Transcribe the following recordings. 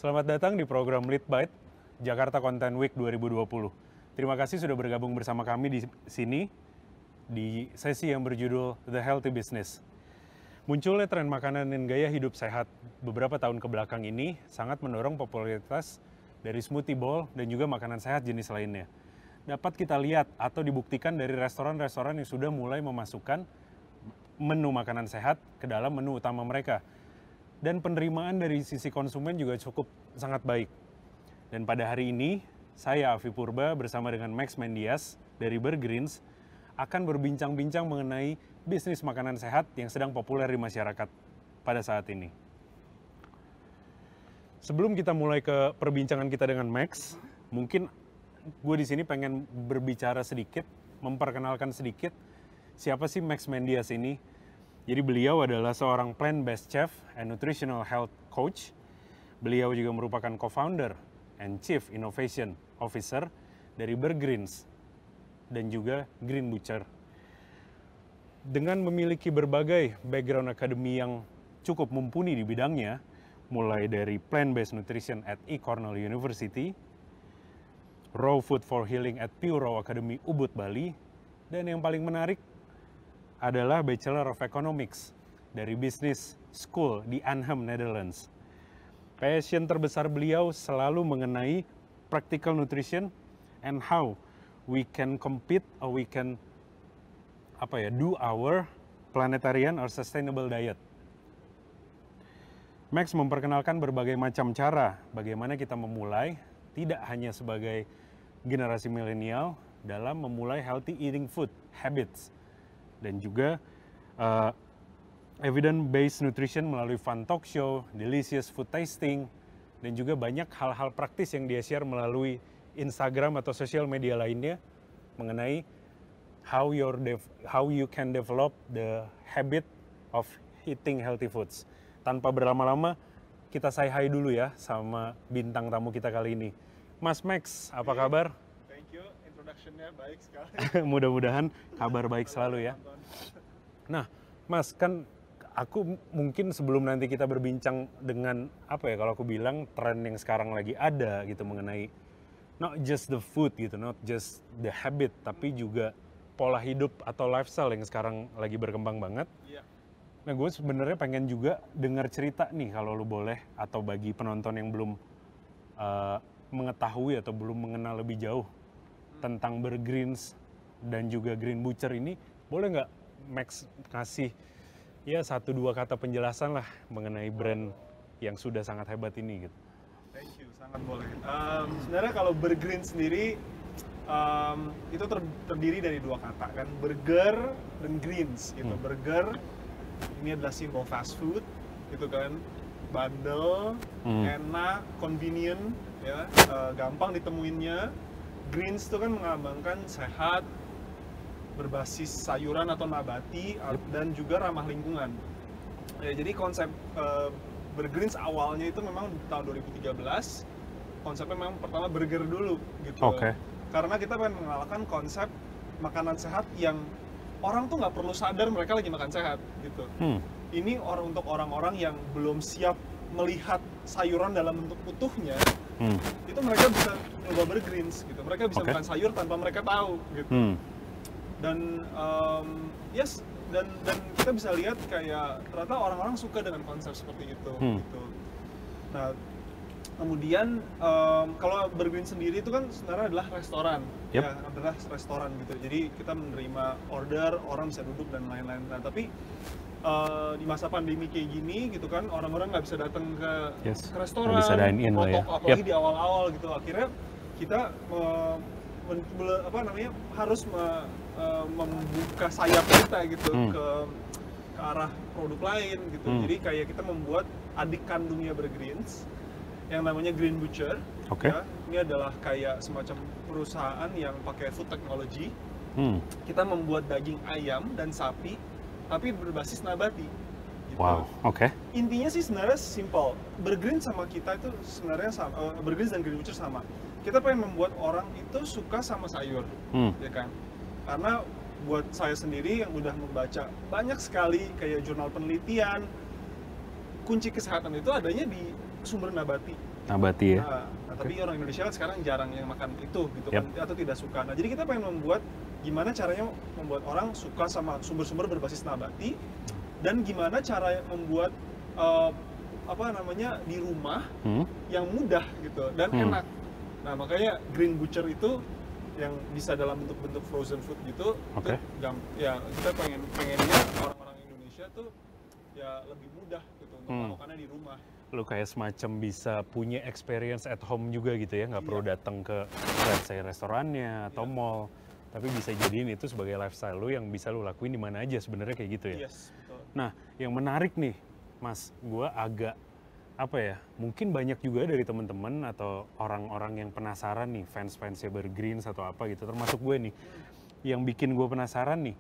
Selamat datang di program Lead Byte Jakarta Content Week 2020. Terima kasih sudah bergabung bersama kami di sini di sesi yang berjudul The Healthy Business. Munculnya tren makanan dan gaya hidup sehat beberapa tahun ke belakang ini sangat mendorong popularitas dari smoothie bowl dan juga makanan sehat jenis lainnya. Dapat kita lihat atau dibuktikan dari restoran-restoran yang sudah mulai memasukkan menu makanan sehat ke dalam menu utama mereka. Dan penerimaan dari sisi konsumen juga cukup sangat baik. Dan pada hari ini, saya Afi Purba bersama dengan Max Mendias dari Burgerins akan berbincang-bincang mengenai bisnis makanan sehat yang sedang populer di masyarakat pada saat ini. Sebelum kita mulai ke perbincangan kita dengan Max, mungkin gue di sini pengen berbicara sedikit, memperkenalkan sedikit siapa sih Max Mendias ini. Jadi beliau adalah seorang plant-based chef and nutritional health coach. Beliau juga merupakan co-founder and chief innovation officer dari Burgerins dan juga Green Butcher. Dengan memiliki berbagai background akademi yang cukup mumpuni di bidangnya, mulai dari plant-based nutrition at E. Cornell University, raw food for healing at Pure Raw Academy Ubud, Bali, dan yang paling menarik adalah Bachelor of Economics dari Business School di Arnhem, Netherlands. Passion terbesar beliau selalu mengenai practical nutrition and how we can compete or we can do our planetarian or sustainable diet. Max memperkenalkan berbagai macam cara bagaimana kita memulai, tidak hanya sebagai generasi milenial dalam memulai healthy eating food habits, dan juga evidence-based nutrition melalui fun talk show, delicious food tasting, dan juga banyak hal-hal praktis yang dia share melalui Instagram atau sosial media lainnya mengenai how you can develop the habit of eating healthy foods. Tanpa berlama-lama, kita say hi dulu ya sama bintang tamu kita kali ini. Mas Max, apa kabar? Introduction-nya baik sekali. Mudah-mudahan kabar baik selalu ya. Nah, Mas, kan aku mungkin sebelum nanti kita berbincang dengan kalau aku bilang tren yang sekarang lagi ada gitu mengenai not just the food gitu, not just the habit, tapi juga pola hidup atau lifestyle yang sekarang lagi berkembang banget. Iya. Nah, gue sebenarnya pengen juga dengar cerita nih kalau lu boleh, atau bagi penonton yang belum mengetahui atau belum mengenal lebih jauh tentang Burgerins dan juga Green Butcher ini, boleh nggak Max kasih ya 1-2 kata penjelasan lah mengenai brand yang sudah sangat hebat ini gitu. Thank you, sangat boleh. Sebenarnya kalau Burgerins sendiri itu terdiri dari 2 kata kan, burger dan greens gitu. Burger ini adalah simbol fast food gitu kan, bandel, enak, convenient ya, gampang ditemuinnya. Greens itu kan melambangkan sehat, berbasis sayuran atau nabati, dan juga ramah lingkungan. Ya, jadi konsep Burgerins awalnya itu memang tahun 2013, konsepnya memang pertama burger dulu gitu. Oke. Karena kita pengen mengenalkan konsep makanan sehat yang orang tuh nggak perlu sadar mereka lagi makan sehat gitu. Ini untuk orang-orang yang belum siap melihat sayuran dalam bentuk utuhnya, itu mereka bisa nyoba Burgerins gitu. Mereka bisa makan sayur tanpa mereka tahu gitu. Dan dan kita bisa lihat kayak ternyata orang-orang suka dengan konsep seperti itu gitu. Nah, kemudian kalau Burgerins sendiri itu kan sebenarnya adalah restoran. Ya, adalah restoran gitu. Jadi kita menerima order, orang bisa duduk dan lain-lain. Nah, tapi di masa pandemi kayak gini gitu kan, orang-orang nggak bisa datang ke restoran, bisa dine in lah ya. Apalagi di awal-awal gitu. Akhirnya kita harus membuka sayap kita gitu ke arah produk lain gitu. Jadi kayak kita membuat adik kandungnya Burgerins yang namanya Green Butcher. Ya, ini adalah kayak semacam perusahaan yang pakai food technology. Kita membuat daging ayam dan sapi tapi berbasis nabati. Gitu. Wow, oke. Intinya sih sebenarnya simple. Burgerins sama kita itu sebenarnya sama, Burgerins dan Green Butcher sama. Kita pengen membuat orang itu suka sama sayur, ya kan? Karena buat saya sendiri yang udah membaca banyak sekali kayak jurnal penelitian, kunci kesehatan itu adanya di sumber nabati. Nabati ya. Nah, tapi orang Indonesia kan sekarang jarang yang makan itu gitu Yap. kan, atau tidak suka. Nah, jadi kita pengen membuat gimana caranya membuat orang suka sama sumber-sumber berbasis nabati, dan gimana cara membuat di rumah yang mudah gitu dan enak. Nah, makanya Green Butcher itu yang bisa dalam bentuk-bentuk frozen food gitu. Oke. Ya kita pengennya orang-orang Indonesia tuh ya lebih mudah gitu untuk melakukannya di rumah. Lu kayak semacam bisa punya experience at home juga gitu ya, nggak perlu datang ke let's say restorannya atau mall, tapi bisa jadiin itu sebagai lifestyle lu yang bisa lu lakuin di mana aja sebenarnya kayak gitu ya. Yes, betul. Nah, yang menarik nih, Mas, gua agak mungkin banyak juga dari teman-teman atau orang-orang yang penasaran nih, fans-fansnya Bergreens atau apa gitu, termasuk gue nih, yang bikin gue penasaran nih,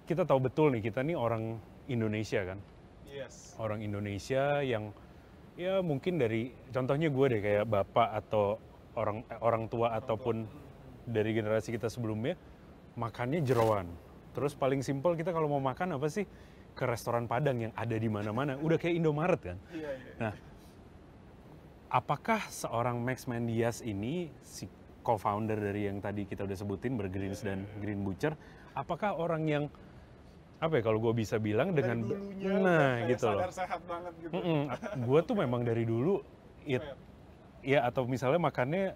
kita tahu betul nih, kita nih orang Indonesia kan, Yes. orang Indonesia yang ya mungkin dari, contohnya gue deh kayak bapak atau orang tua ataupun dari generasi kita sebelumnya, makannya jeroan. Terus paling simpel kita kalau mau makan apa sih? Ke restoran Padang yang ada di mana-mana, udah kayak Indomaret kan. Iya. Nah, apakah seorang Max Mandias ini, si co-founder dari yang tadi kita udah sebutin, Bergreens dan Green Butcher, apakah orang yang kalau gue bisa bilang dengan gitu loh. Sadar sehat banget gitu. Gue tuh memang dari dulu ya, atau misalnya makannya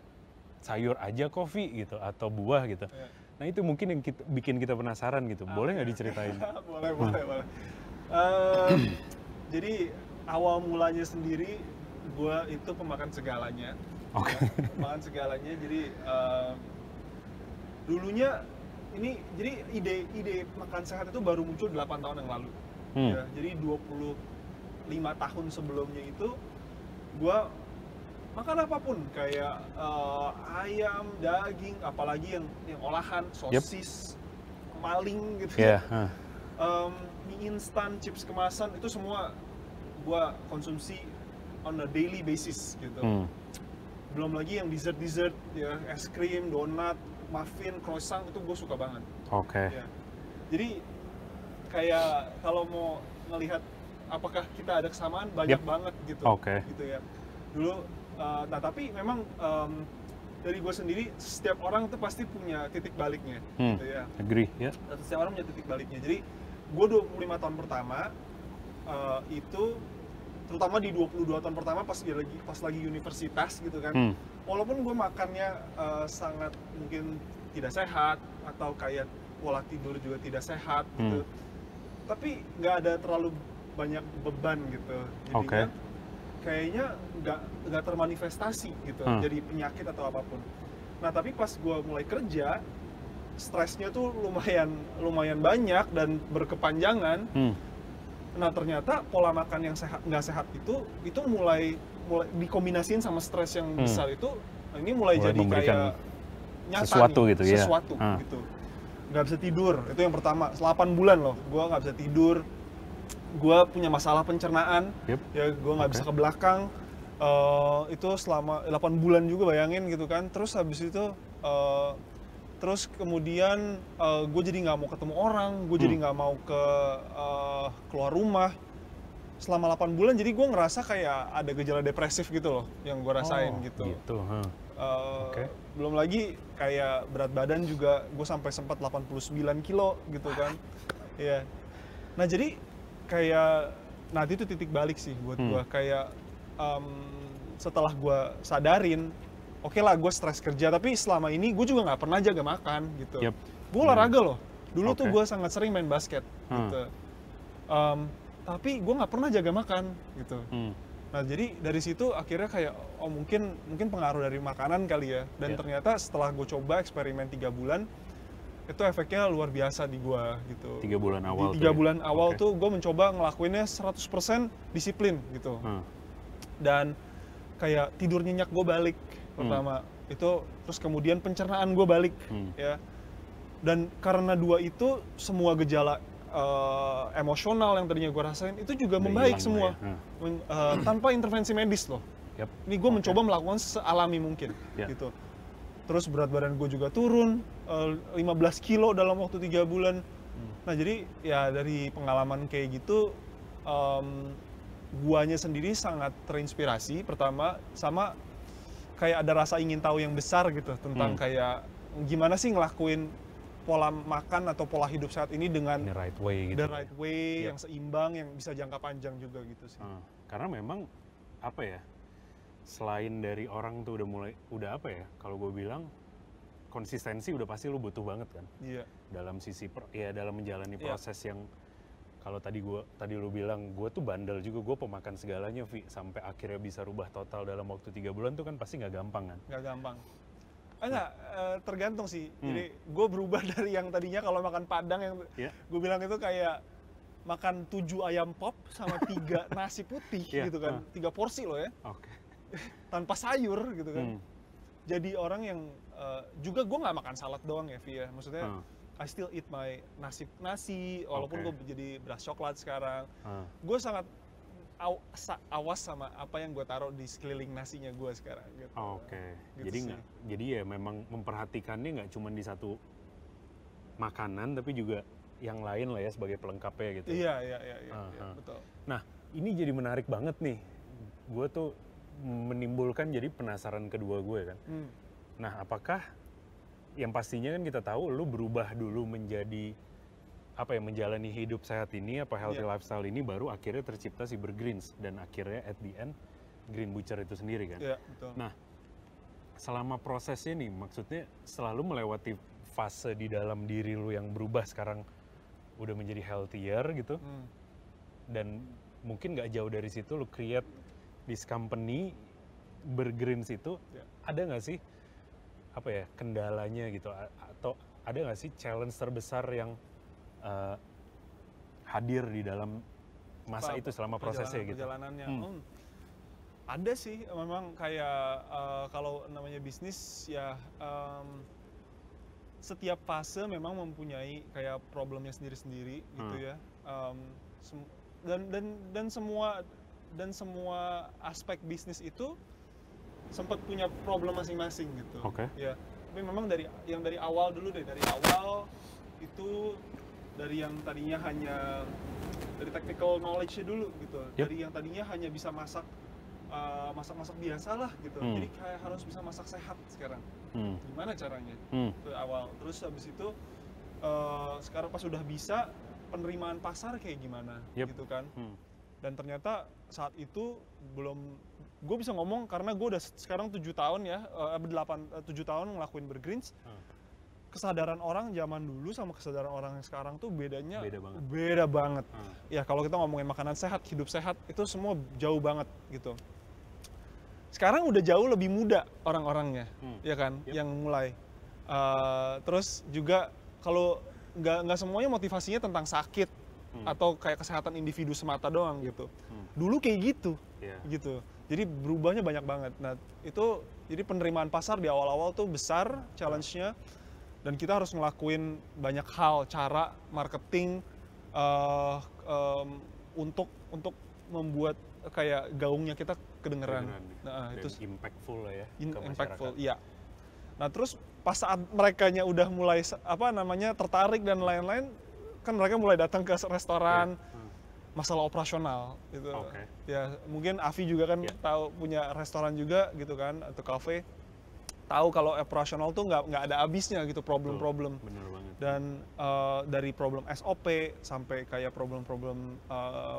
sayur aja, kopi gitu, atau buah gitu. Nah, itu mungkin yang bikin kita penasaran gitu. Boleh nggak diceritain? boleh. Jadi awal mulanya sendiri gue itu pemakan segalanya. Oke. Pemakan segalanya. Jadi dulunya ini, jadi ide makan sehat itu baru muncul 8 tahun yang lalu. Ya, jadi 25 tahun sebelumnya itu gue makan apapun kayak ayam, daging, apalagi yang olahan, sosis, maling gitu. Mie instan, chips kemasan, itu semua gua konsumsi on a daily basis gitu. Belum lagi yang dessert ya, es krim, donat, muffin, croissant, itu gue suka banget. Ya. Jadi kayak kalau mau ngelihat apakah kita ada kesamaan, banyak banget gitu. Gitu ya. Dulu nah, tapi memang dari gue sendiri, setiap orang tuh pasti punya titik baliknya, gitu ya. Agree, ya. Setiap orang punya titik baliknya. Jadi gue 25 tahun pertama itu, terutama di 22 tahun pertama pas lagi universitas gitu kan, walaupun gue makannya sangat mungkin tidak sehat atau kayak pola tidur juga tidak sehat gitu, tapi nggak ada terlalu banyak beban gitu. Jadinya kayaknya nggak termanifestasi gitu, jadi penyakit atau apapun. Nah, tapi pas gue mulai kerja, stresnya tuh lumayan banyak dan berkepanjangan. Nah, ternyata pola makan yang nggak sehat itu mulai dikombinasiin sama stres yang besar itu, ini mulai jadi kayak nyata sesuatu nih, gitu ya. Sesuatu gitu. Nggak bisa tidur, itu yang pertama. 8 bulan loh, gue nggak bisa tidur. Gue punya masalah pencernaan, ya gue nggak bisa ke belakang. Itu selama 8 bulan juga, bayangin gitu kan. Terus habis itu, terus kemudian gue jadi nggak mau ketemu orang, gue jadi nggak mau keluar rumah selama 8 bulan. Jadi gue ngerasa kayak ada gejala depresif gitu loh yang gue rasain gitu. Belum lagi kayak berat badan juga, gue sampai sempat 89 kilo gitu kan. Iya. Nah, jadi kayak, nah itu titik balik sih buat gue. Kayak setelah gue sadarin, oke lah gue stres kerja, tapi selama ini gue juga nggak pernah jaga makan gitu. Gue olahraga loh. Dulu tuh gue sangat sering main basket gitu. Tapi gue nggak pernah jaga makan gitu. Nah, jadi dari situ akhirnya kayak, oh mungkin pengaruh dari makanan kali ya. Dan ternyata setelah gue coba eksperimen 3 bulan, itu efeknya luar biasa di gue gitu. 3 bulan awal. Di 3 bulan awal tuh gue mencoba ngelakuinnya 100% disiplin gitu. Dan kayak tidur nyenyak gue balik pertama. Itu terus kemudian pencernaan gue balik ya. Dan karena 2 itu, semua gejala emosional yang tadinya gue rasain itu juga membaik semua. Tanpa intervensi medis loh. Ini gue mencoba melakukan sealami mungkin gitu. Terus berat badan gue juga turun 15 kilo dalam waktu 3 bulan. Nah, jadi ya dari pengalaman kayak gitu, guanya sendiri sangat terinspirasi pertama, sama kayak ada rasa ingin tahu yang besar gitu tentang kayak gimana sih ngelakuin pola makan atau pola hidup sehat ini dengan In the right way gitu. the right way, Yep. yang seimbang, yang bisa jangka panjang juga gitu sih. Karena memang apa ya, selain dari orang tuh udah apa ya, kalau gue bilang konsistensi udah pasti lu butuh banget kan. Iya. Dalam sisi dalam menjalani Iya. proses yang kalau tadi lu bilang gue tuh bandel juga, gue pemakan segalanya Vi, sampai akhirnya bisa rubah total dalam waktu 3 bulan tuh kan pasti nggak gampang kan. Nggak gampang. Tergantung sih. Jadi gue berubah dari yang tadinya kalau makan Padang yang gue bilang itu kayak makan 7 ayam pop sama 3 nasi putih gitu kan. 3 porsi loh ya. Oke. Tanpa sayur gitu kan. Jadi orang yang juga gue nggak makan salad doang ya Vi ya. Maksudnya I still eat my nasi walaupun gue jadi beras coklat sekarang. Gue sangat awas sama apa yang gue taruh di sekeliling nasinya gue sekarang gitu. Gitu jadi ya memang memperhatikannya nggak cuma di satu makanan tapi juga yang lain lah ya sebagai pelengkapnya gitu. Iya, betul. Nah, ini jadi menarik banget nih. Gue tuh menimbulkan jadi penasaran kedua gue kan. Nah, apakah yang pastinya kan kita tahu lu berubah dulu menjadi apa ya, menjalani hidup sehat ini, apa healthy lifestyle ini, baru akhirnya tercipta si Bergreens dan akhirnya at the end Green Butcher itu sendiri kan. Iya, betul. Nah, selama prosesnya nih, maksudnya selalu melewati fase di dalam diri lu yang berubah sekarang udah menjadi healthier gitu, dan mungkin nggak jauh dari situ lu create this company Bergreens itu, ada nggak sih apa ya kendalanya gitu, atau ada nggak sih challenge terbesar yang hadir di dalam masa itu selama prosesnya gitu? Perjalanannya. Ada sih, memang kayak kalau namanya bisnis ya setiap fase memang mempunyai kayak problemnya sendiri-sendiri gitu ya. Dan semua aspek bisnis itu sempat punya problem masing-masing gitu. Ya, tapi memang dari awal dulu deh, dari awal itu dari yang tadinya hanya dari technical knowledge-nya dulu gitu. Dari yang tadinya hanya bisa masak biasa lah gitu. Jadi kayak harus bisa masak sehat sekarang. Gimana caranya? Itu awal. Terus habis itu sekarang pas sudah bisa, penerimaan pasar kayak gimana gitu kan. Dan ternyata saat itu gue bisa ngomong karena gue udah sekarang 7 tahun ya, 7 tahun ngelakuin Bergreens. Kesadaran orang zaman dulu sama kesadaran orang yang sekarang tuh beda banget. Ya kalau kita ngomongin makanan sehat, hidup sehat, itu semua jauh banget gitu. Sekarang udah jauh lebih muda orang-orangnya, ya kan, yang mulai. Terus juga kalau nggak semuanya motivasinya tentang sakit atau kayak kesehatan individu semata doang gitu. Dulu kayak gitu, gitu. Jadi berubahnya banyak banget. Nah itu jadi penerimaan pasar di awal-awal tuh besar challenge-nya. Dan kita harus ngelakuin banyak hal, cara marketing untuk membuat kayak gaungnya kita kedengeran. Nah, dan itu impactful lah ya. Impactful, iya. Nah terus pas saat merekanya udah mulai tertarik dan lain-lain, kan mereka mulai datang ke restoran. Masalah operasional gitu. Ya mungkin Avi juga kan tahu, punya restoran juga gitu kan, atau cafe. Tahu kalau operasional tuh nggak ada habisnya gitu, problem-problem. Bener banget. Dan dari problem SOP sampai kayak problem-problem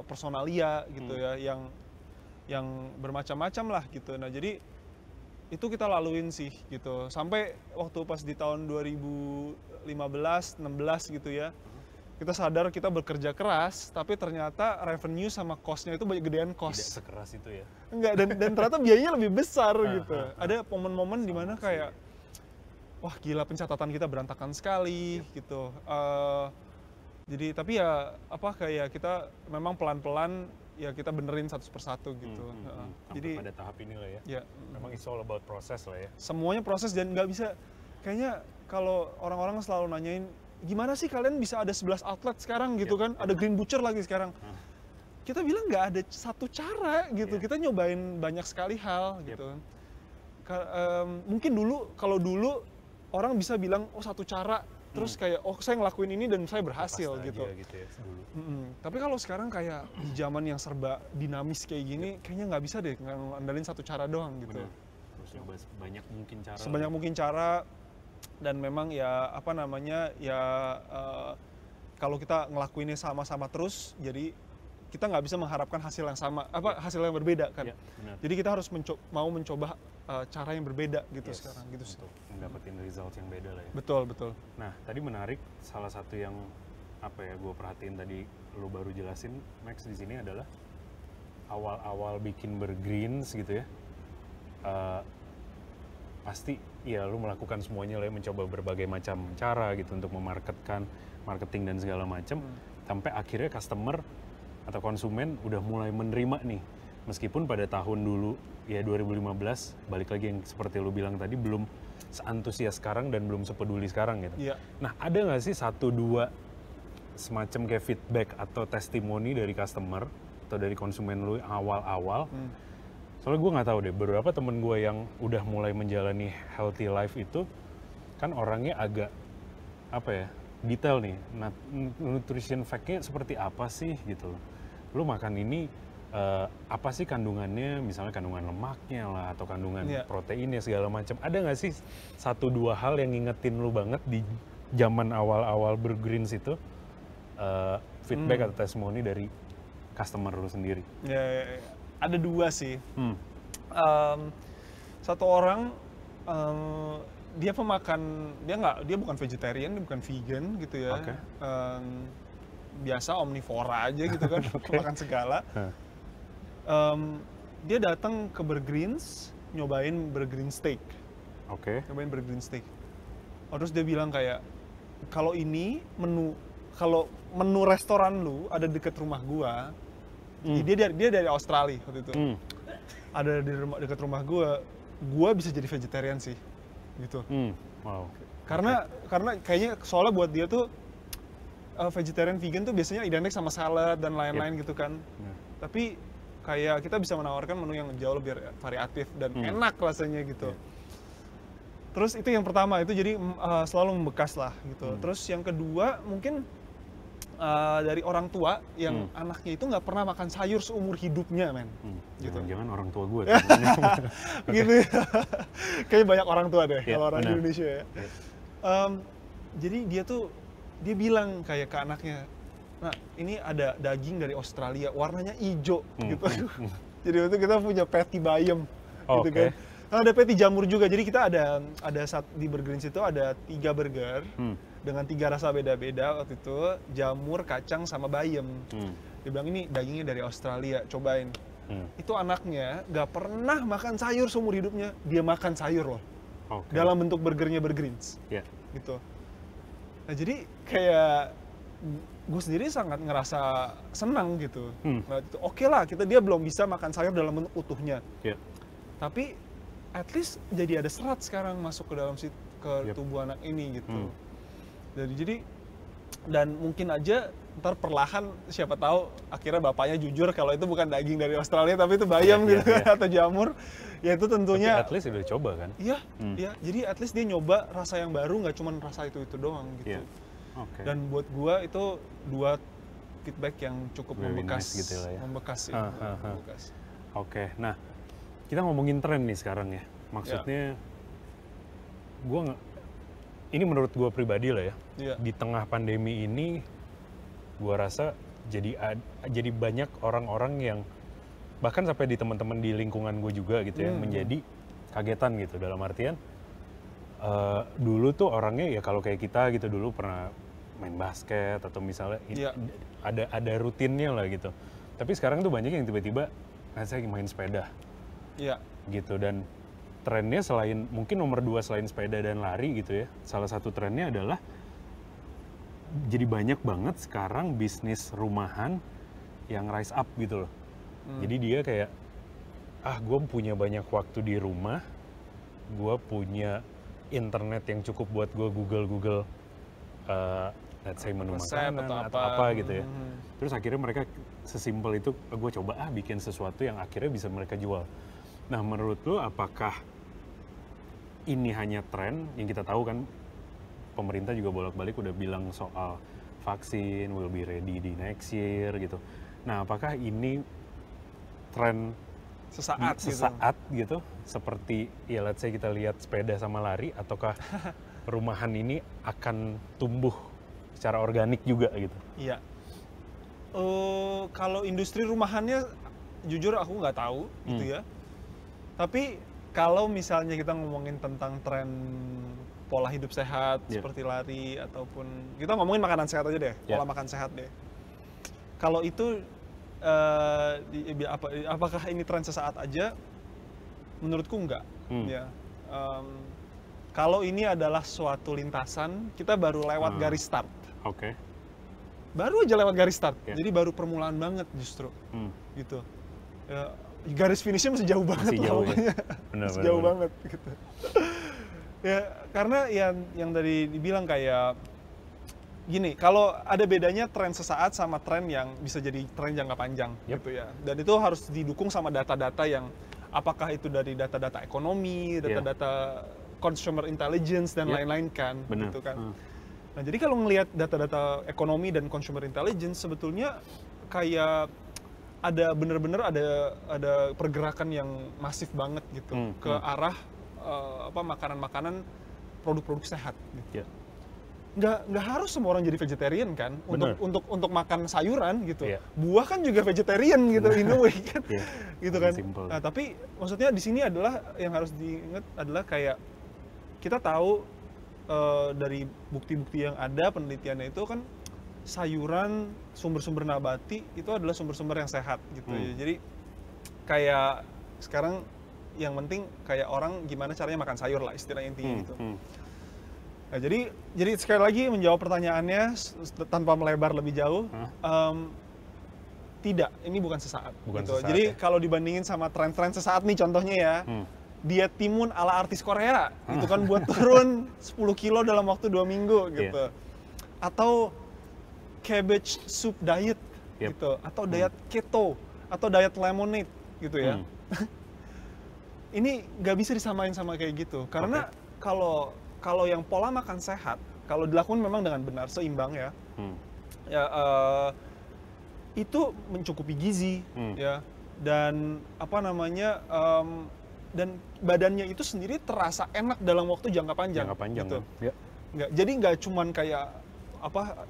personalia gitu ya, yang bermacam-macam lah gitu. Nah jadi itu kita laluin sih gitu. Sampai waktu pas di tahun 2015, 16 gitu ya, kita sadar kita bekerja keras, tapi ternyata revenue sama cost-nya itu gedean cost. Tidak sekeras itu ya? Enggak, dan ternyata biayanya lebih besar gitu. Ada momen-momen dimana kayak, wah gila pencatatan kita berantakan sekali gitu. Jadi tapi ya kayak kita memang pelan-pelan ya kita benerin satu persatu gitu. Jadi pada tahap ini lah ya. Memang it's all about proses lah ya. Semuanya proses dan nggak bisa, kayaknya kalau orang-orang selalu nanyain, gimana sih kalian bisa ada 11 outlet sekarang gitu kan, ada Green Butcher lagi sekarang. Kita bilang nggak ada satu cara gitu, kita nyobain banyak sekali hal gitu. Mungkin kalau dulu orang bisa bilang, oh satu cara terus kayak oh saya ngelakuin ini dan saya berhasil Pasta gitu. aja gitu ya dulu. Tapi kalau sekarang kayak di zaman yang serba dinamis kayak gini, kayaknya nggak bisa deh ngandalin satu cara doang gitu. Bener. Terus nyoba sebanyak mungkin cara. Sebanyak mungkin cara, dan memang ya apa namanya ya kalau kita ngelakuinnya sama-sama terus, jadi kita nggak bisa mengharapkan hasil yang sama, hasil yang berbeda kan. Ya, benar. Jadi kita harus mau mencoba cara yang berbeda gitu Yes, sekarang gitu sih. untuk mendapatkan result yang beda lah ya. Betul, betul. Nah, tadi menarik, salah satu yang apa ya gue perhatiin tadi lo baru jelasin Max di sini adalah awal-awal bikin bergreens gitu ya. Pasti ya lo melakukan semuanya lah ya, mencoba berbagai macam cara gitu untuk marketing dan segala macam sampai akhirnya customer atau konsumen udah mulai menerima nih. Meskipun pada tahun dulu ya 2015 balik lagi yang seperti lo bilang tadi belum seantusias sekarang dan belum sepeduli sekarang gitu. Iya. Nah, ada nggak sih 1-2 semacam kayak feedback atau testimoni dari customer atau dari konsumen lu awal-awal? Soalnya gue nggak tahu deh, beberapa temen gue yang udah mulai menjalani healthy life itu kan orangnya agak apa ya, detail nih. Nah, nutrition fact-nya seperti apa sih gitu loh. Lu makan ini apa sih kandungannya, misalnya kandungan lemaknya lah atau kandungan proteinnya segala macam. Ada nggak sih 1-2 hal yang ngingetin lu banget di zaman awal-awal bergreens itu, feedback atau testimoni dari customer lu sendiri? Ya, ada 2 sih. Satu orang dia pemakan, dia bukan vegetarian, dia bukan vegan gitu ya. Okay. Biasa omnivora aja gitu kan, makan segala. Dia datang ke Bergreens, nyobain Bergreen steak. Oke. Nyobain Bergreen steak. Terus dia bilang kayak, kalau menu restoran lu ada deket rumah gua, dia dari Australia waktu itu. Ada di dekat rumah gua bisa jadi vegetarian sih, gitu. Wow. Karena kayaknya soalnya buat dia tuh vegetarian vegan tuh biasanya identik sama salad dan lain-lain gitu kan. Tapi kayak kita bisa menawarkan menu yang jauh lebih variatif dan enak rasanya gitu. Terus itu yang pertama, itu jadi selalu membekas lah gitu. Terus yang kedua mungkin dari orang tua yang anaknya itu nggak pernah makan sayur seumur hidupnya, men. Gitu. Jangan orang tua gue. Gitu ya. Kayaknya banyak orang tua deh kalau orang benar. Indonesia ya. Jadi dia bilang kayak ke anaknya, nah ini ada daging dari Australia, warnanya hijau gitu. Jadi waktu kita punya patty bayam gitu kan. Nah, ada patty jamur juga, jadi kita ada di Bergreens itu ada 3 burger dengan 3 rasa beda-beda waktu itu, jamur, kacang, sama bayam. Dia bilang ini dagingnya dari Australia, cobain. Itu anaknya gak pernah makan sayur seumur hidupnya, dia makan sayur loh. Dalam bentuk burgernya Bergreens. Gitu. Nah jadi kayak gue sendiri sangat ngerasa senang gitu. Nah, oke lah, dia belum bisa makan sayur dalam bentuk utuhnya. Tapi at least jadi ada serat sekarang masuk ke dalam tubuh anak ini gitu. Jadi dan mungkin aja ntar perlahan siapa tahu akhirnya bapaknya jujur kalau itu bukan daging dari Australia tapi itu bayam gitu atau jamur. Ya itu tentunya. Tapi at least udah coba kan? Iya, jadi at least dia nyoba rasa yang baru, nggak cuma rasa itu doang gitu. Dan buat gua itu 2 feedback yang cukup membekas, nice gitu lah ya. Membekas sih. Oke, nah kita ngomongin tren nih sekarang ya. Maksudnya ini menurut gua pribadi lah ya. Di tengah pandemi ini, gua rasa jadi banyak orang-orang yang bahkan sampai di teman-teman di lingkungan gue juga gitu ya menjadi kagetan gitu, dalam artian dulu tuh orangnya ya kalau kayak kita gitu dulu pernah main basket atau misalnya ada rutinnya lah gitu, tapi sekarang tuh banyak yang tiba-tiba saya main sepeda gitu. Dan trennya selain mungkin nomor 2 selain sepeda dan lari gitu ya, salah satu trennya adalah jadi banyak banget sekarang bisnis rumahan yang rise up gitu loh. Jadi dia kayak, gue punya banyak waktu di rumah, gue punya internet yang cukup buat gue Google, let's say menu makanan atau apa gitu ya. Terus akhirnya mereka sesimpel itu, gue coba bikin sesuatu yang akhirnya bisa mereka jual. Nah menurut lo apakah ini hanya tren yang kita tahu kan, pemerintah juga bolak-balik udah bilang soal vaksin will be ready di next year gitu. Nah, apakah ini tren sesaat gitu seperti ya let's say kita lihat sepeda sama lari, ataukah rumahan ini akan tumbuh secara organik juga gitu? Iya. Kalau industri rumahannya jujur aku nggak tahu gitu ya. Tapi kalau misalnya kita ngomongin tentang tren pola hidup sehat seperti lari ataupun kita ngomongin makanan sehat aja deh, pola makan sehat deh. Kalau itu apakah ini tren sesaat aja? Menurutku enggak. Ya. Kalau ini adalah suatu lintasan, kita baru lewat garis start. Oke. Baru aja lewat garis start, jadi baru permulaan banget justru, gitu. Ya, garis finishnya masih jauh banget, masih jauh, ya. Masih jauh banget, gitu. Ya, karena yang tadi dibilang kayak gini, kalau ada bedanya tren sesaat sama tren yang bisa jadi tren jangka panjang, gitu ya. Dan itu harus didukung sama data-data yang apakah itu dari data-data ekonomi, data-data consumer intelligence dan lain-lain kan, gitu kan. Nah, jadi kalau ngelihat data-data ekonomi dan consumer intelligence sebetulnya kayak ada bener-bener ada pergerakan yang masif banget gitu ke arah makanan-makanan produk-produk sehat. Gitu. Nggak harus semua orang jadi vegetarian kan untuk makan sayuran gitu. Buah kan juga vegetarian gitu in a way kan. Gitu kan. Simple. Nah, tapi maksudnya di sini adalah yang harus diingat adalah kayak kita tahu dari bukti-bukti yang ada, penelitiannya itu kan sayuran, sumber-sumber nabati itu adalah sumber-sumber yang sehat gitu ya. Jadi kayak sekarang yang penting kayak orang gimana caranya makan sayur lah istilahnya intinya gitu. Nah, jadi sekali lagi menjawab pertanyaannya tanpa melebar lebih jauh, tidak, ini bukan sesaat. Bukan gitu. sesaat, Jadi ya? kalau dibandingin sama tren-tren sesaat nih contohnya ya. Diet timun ala artis Korea, itu kan buat turun 10 kilo dalam waktu 2 minggu gitu. Atau cabbage soup diet gitu, atau diet keto, atau diet lemonade gitu ya. Ini nggak bisa disamain sama kayak gitu, karena kalau yang pola makan sehat, kalau dilakukan memang dengan benar, seimbang ya, itu mencukupi gizi ya, dan apa namanya, dan badannya itu sendiri terasa enak dalam waktu jangka panjang gitu. Jadi nggak cuman kayak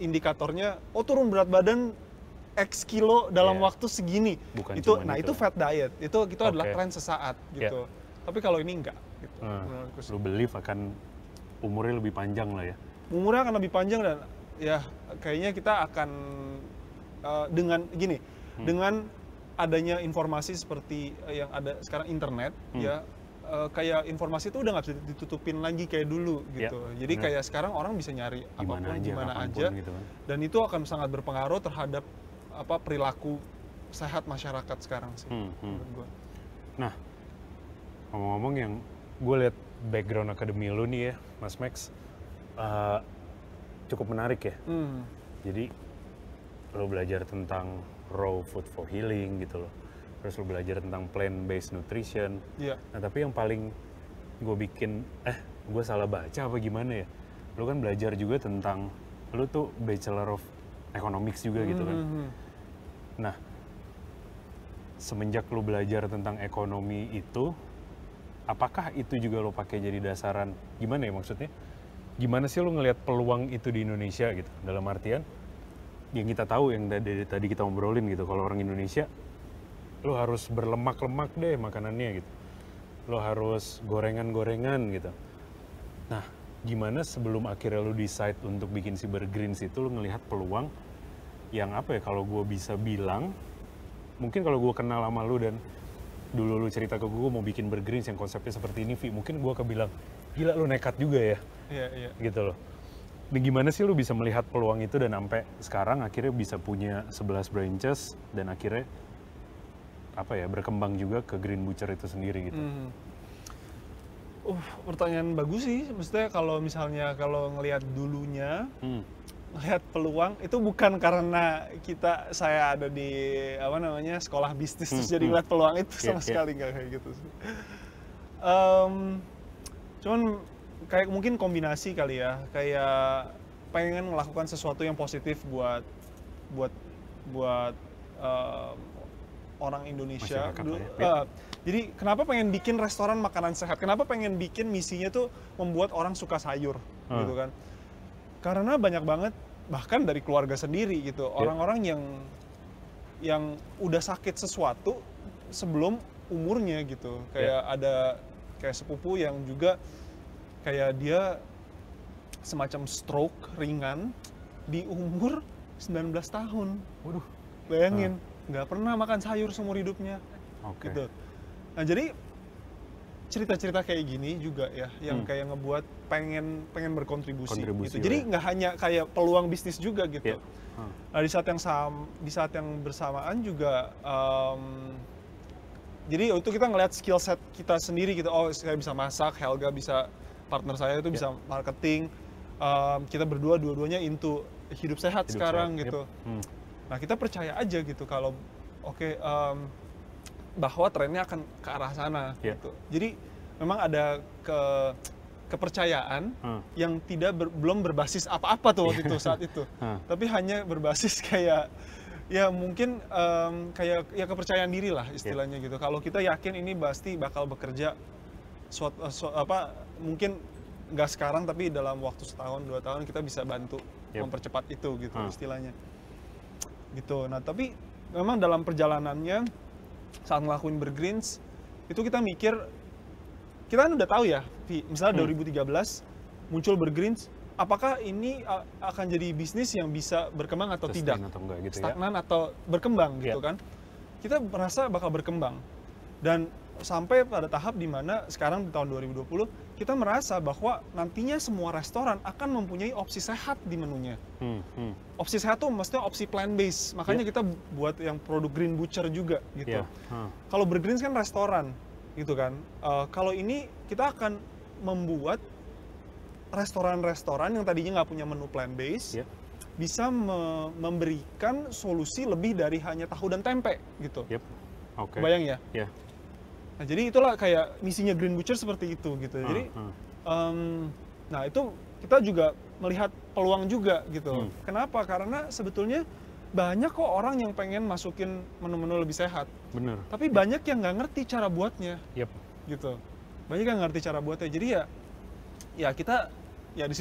indikatornya turun berat badan X kilo dalam waktu segini. Bukan itu itu fat diet. Itu adalah tren sesaat gitu. Tapi kalau ini enggak gitu. Lu believe akan umurnya lebih panjang lah ya. Umurnya akan lebih panjang dan ya kayaknya kita akan dengan gini, dengan adanya informasi seperti yang ada sekarang internet ya, kayak informasi itu udah nggak bisa ditutupin lagi kayak dulu gitu. Jadi kayak sekarang orang bisa nyari apapun gimana aja gitu kan. Dan itu akan sangat berpengaruh terhadap perilaku sehat masyarakat sekarang sih menurut gue. Nah, ngomong-ngomong yang gue lihat background akademi lu nih ya, Mas Max, cukup menarik ya. Jadi lo belajar tentang raw food for healing gitu loh. Terus lo belajar tentang plant-based nutrition. Nah, tapi yang paling gue salah baca apa gimana ya? Lo kan belajar juga tentang, lo tuh Bachelor of Economics juga gitu kan. Nah, semenjak lo belajar tentang ekonomi itu, apakah itu juga lo pakai jadi dasaran? Gimana ya maksudnya? Gimana sih lo ngelihat peluang itu di Indonesia gitu? Dalam artian, yang kita tahu yang tadi kita ngobrolin gitu, kalau orang Indonesia lo harus berlemak-lemak deh makanannya gitu, lo harus gorengan-gorengan gitu. Nah, gimana sebelum akhirnya lo decide untuk bikin si Bergreens itu, lo ngelihat peluang yang kalau gue bisa bilang, mungkin kalau gue kenal sama lo dan dulu lo cerita ke gue mau bikin Bergreens yang konsepnya seperti ini, Vi, mungkin gue akan bilang, gila lo nekat juga ya, gitu loh. Nah, gimana sih lu bisa melihat peluang itu dan sampai sekarang akhirnya bisa punya 11 branches dan akhirnya berkembang juga ke Green Butcher itu sendiri gitu? Pertanyaan bagus sih. Maksudnya kalau misalnya ngelihat dulunya, ngelihat peluang itu bukan karena saya ada di sekolah bisnis terus jadi ngelihat peluang itu sama sekali nggak kayak gitu sih. Cuman kayak mungkin kombinasi kali ya, kayak pengen melakukan sesuatu yang positif buat buat buat eh, orang Indonesia. Masyarakat lah ya. Jadi kenapa pengen bikin restoran makanan sehat? Kenapa pengen bikin misinya tuh membuat orang suka sayur, gitu kan? Karena banyak banget bahkan dari keluarga sendiri gitu, orang-orang yang udah sakit sesuatu sebelum umurnya gitu. Kayak ada kayak sepupu yang juga kayak dia semacam stroke ringan di umur 19 tahun. Waduh. Bayangin, nggak pernah makan sayur seumur hidupnya. Oke. Gitu. Nah, jadi cerita-cerita kayak gini juga ya yang kayak ngebuat pengen berkontribusi gitu. Jadi nggak hanya kayak peluang bisnis juga gitu. Nah, di saat yang bersamaan juga jadi itu kita ngelihat skill set kita sendiri gitu. Oh, saya bisa masak, Helga bisa, partner saya itu bisa marketing. Kita dua-duanya into hidup sehat sekarang sehat, gitu. Nah, kita percaya aja gitu kalau bahwa trennya akan ke arah sana gitu. Jadi memang ada kepercayaan yang belum berbasis apa-apa tuh waktu itu saat itu. Tapi hanya berbasis kayak ya mungkin kayak ya kepercayaan diri lah istilahnya gitu. Kalau kita yakin ini pasti bakal bekerja mungkin nggak sekarang tapi dalam waktu 1-2 tahun kita bisa bantu mempercepat itu gitu istilahnya. Gitu. Nah, tapi memang dalam perjalanannya saat ngelakuin Bergreens itu kita mikir, kita kan udah tahu ya, misalnya 2013 muncul Bergreens, apakah ini akan jadi bisnis yang bisa berkembang atau tidak? Atau enggak, gitu stagnan atau berkembang gitu kan? Kita merasa bakal berkembang. Dan sampai pada tahap di mana sekarang di tahun 2020 kita merasa bahwa nantinya semua restoran akan mempunyai opsi sehat di menunya. Opsi sehat tuh maksudnya opsi plant based. Makanya kita buat yang produk Green Butcher juga gitu. Kalau Bergreens kan restoran gitu kan. Kalau ini kita akan membuat restoran-restoran yang tadinya nggak punya menu plant based bisa memberikan solusi lebih dari hanya tahu dan tempe gitu. Bayang ya? Nah, jadi itulah kayak misinya Green Butcher seperti itu gitu. Jadi, nah itu kita juga melihat peluang juga gitu. Kenapa? Karena sebetulnya banyak kok orang yang pengen masukin menu-menu lebih sehat. Bener. Tapi banyak yang nggak ngerti cara buatnya. Gitu. Banyak yang nggak ngerti cara buatnya. Jadi ya kita ya di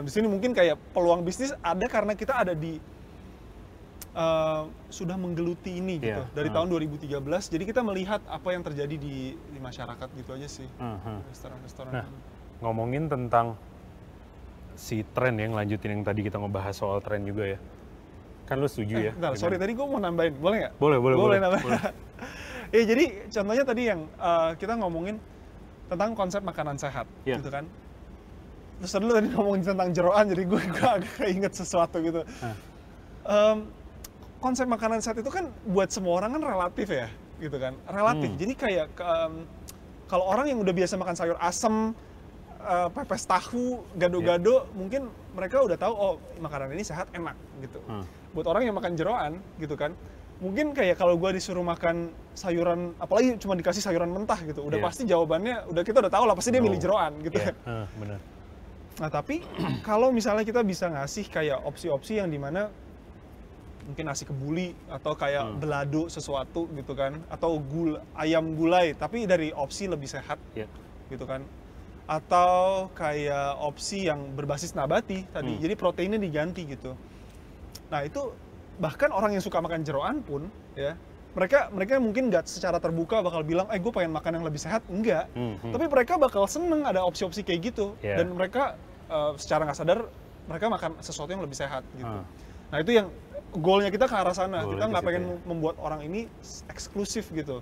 sini mungkin kayak peluang bisnis ada karena kita ada di sudah menggeluti ini gitu dari tahun 2013. Jadi kita melihat apa yang terjadi di masyarakat gitu aja sih. Restoran-restoran. Nah, ngomongin tentang si tren yang lanjutin yang tadi kita ngebahas soal tren juga ya. Kan lu setuju ya? Bentar, sorry tadi gue mau nambahin, boleh nggak? Boleh. Nambahin. Ya jadi contohnya tadi yang kita ngomongin tentang konsep makanan sehat gitu kan. Terus lu tadi ngomongin tentang jeroan, jadi gue agak keinget sesuatu gitu. Konsep makanan sehat itu kan buat semua orang kan relatif ya, gitu kan, relatif. Jadi kayak kalau orang yang udah biasa makan sayur asem, pepes tahu, gado-gado, mungkin mereka udah tahu oh makanan ini sehat, enak gitu. Buat orang yang makan jeroan, gitu kan, mungkin kayak kalau gue disuruh makan sayuran, apalagi cuma dikasih sayuran mentah gitu, udah pasti jawabannya, kita udah tahu lah pasti dia milih jeroan gitu kan. Benar. Nah tapi kalau misalnya kita bisa ngasih kayak opsi-opsi yang dimana mungkin nasi kebuli atau kayak belado sesuatu gitu kan, atau ayam gulai tapi dari opsi lebih sehat gitu kan, atau kayak opsi yang berbasis nabati tadi, jadi proteinnya diganti gitu. Nah itu bahkan orang yang suka makan jeroan pun ya mereka mungkin nggak secara terbuka bakal bilang gue pengen makan yang lebih sehat, enggak, tapi mereka bakal seneng ada opsi-opsi kayak gitu dan mereka secara nggak sadar mereka makan sesuatu yang lebih sehat gitu. Nah itu yang goalnya kita ke arah sana. Kita nggak pengen membuat orang ini eksklusif gitu.